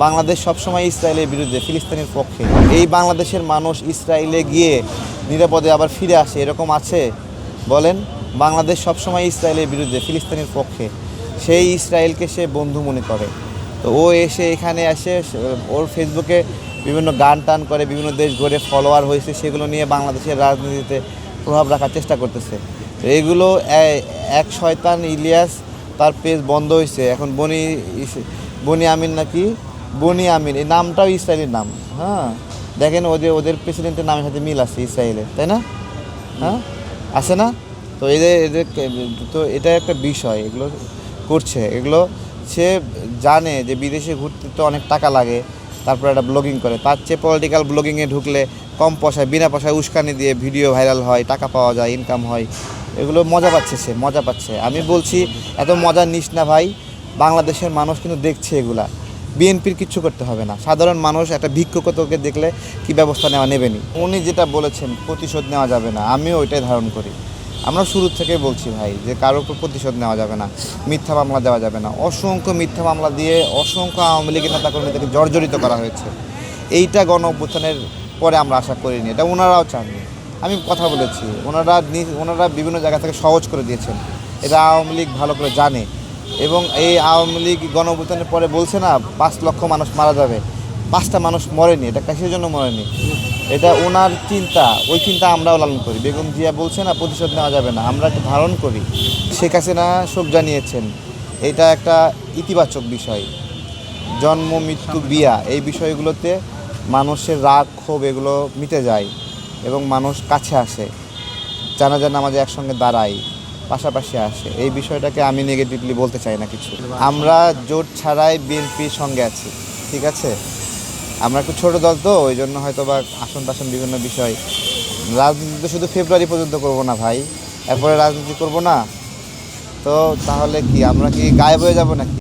বাংলাদেশ সবসময় ইসরায়েলের বিরুদ্ধে, ফিলিস্তিনের পক্ষে। এই বাংলাদেশের মানুষ ইসরায়েলে গিয়ে নিরাপদে আবার ফিরে আসে, এরকম আছে? বলেন। বাংলাদেশ সবসময় ইসরায়েলের বিরুদ্ধে, ফিলিস্তিনের পক্ষে। সেই ইসরায়েলকে সে বন্ধু মনে করে। তো ও এসে এখানে আসে, ওর ফেসবুকে বিভিন্ন গান টান করে, বিভিন্ন দেশ ঘুরে ফলোয়ার হয়েছে, সেগুলো নিয়ে বাংলাদেশের রাজনীতিতে প্রভাব রাখার চেষ্টা করতেছে। তো এইগুলো এক শয়তান ইলিয়াস, তার পেজ বন্ধ হয়েছে এখন। বনি আমিন নাকি, বনি আমিন, এই নামটাও ইসরায়েলের নাম। হ্যাঁ, দেখেন ওদের প্রেসিডেন্টের নামের সাথে মিল আছে ইসরায়েলের, তাই না? হ্যাঁ, আছে না? তো এদের তো এটা একটা বিষয়, এগুলো করছে, এগুলো সে জানে যে বিদেশে ঘুরতে তো অনেক টাকা লাগে, তারপর একটা ব্লগিং করে। তার চেয়ে পলিটিক্যাল ব্লগিংয়ে ঢুকলে কম পয়সায়, বিনা পয়সায় উস্কানি দিয়ে ভিডিও ভাইরাল হয়, টাকা পাওয়া যায়, ইনকাম হয়। এগুলো মজা পাচ্ছে, সে মজা পাচ্ছে। আমি বলছি এত মজা নিস না ভাই। বাংলাদেশের মানুষ কিন্তু দেখছে এগুলা। বিএনপির কিচ্ছু করতে হবে না। সাধারণ মানুষ একটা ভিক্ষুককে দেখলে কি ব্যবস্থা নেবেনি। উনি যেটা বলেছেন প্রতিশোধ নেওয়া যাবে না, আমিও ওইটাই ধারণ করি। আমরা শুরু থেকেই বলছি ভাই যে কারোর উপর প্রতিশোধ নেওয়া যাবে না, মিথ্যা মামলা দেওয়া যাবে না। অসংখ্য মিথ্যা মামলা দিয়ে অসংখ্য আওয়ামী লীগের নেতাকর্মীদেরকে জর্জরিত করা হয়েছে। এইটা গণ অভ্যুত্থানের পরে আমরা আশা করিনি, এটা ওনারাও চাননি। আমি কথা বলেছি, ওনারা বিভিন্ন জায়গা থেকে সহজ করে দিয়েছেন। এটা আওয়ামী লীগ ভালো করে জানে। এবং এই আওয়ামী লীগ গণ অভ্যুত্থানের পরে বলছে না 5 লক্ষ মানুষ মারা যাবে, 5টা মানুষ মরেনি। এটা কিসের জন্য মরেনি? এটা ওনার চিন্তা, ওই চিন্তা আমরাও লালন করি। বেগম জিয়া বলছে না প্রতিশোধ নেওয়া যাবে না, আমরা একটা ধারণ করি। শেখ হাসিনা শোক জানিয়েছেন, এটা একটা ইতিবাচক বিষয়। জন্ম, মৃত্যু, বিয়া, এই বিষয়গুলোতে মানুষের রাগ ক্ষোভ এগুলো মিটে যায় এবং মানুষ কাছে আসে, জানাজা নামাজে একসঙ্গে দাঁড়ায়, পাশাপাশি আসে। এই বিষয়টাকে আমি নেগেটিভলি বলতে চাই না কিছু। আমরা জোট ছাড়াই বিএনপির সঙ্গে আছি, ঠিক আছে? আমরা একটু ছোটো দল তো, ওই জন্য হয়তো বা আসন বিভিন্ন বিষয়। রাজনীতি তো শুধু ফেব্রুয়ারি পর্যন্ত করব না ভাই, এরপরে রাজনীতি করব না। তো তাহলে কি আমরা কি গায়েব হয়ে যাব নাকি?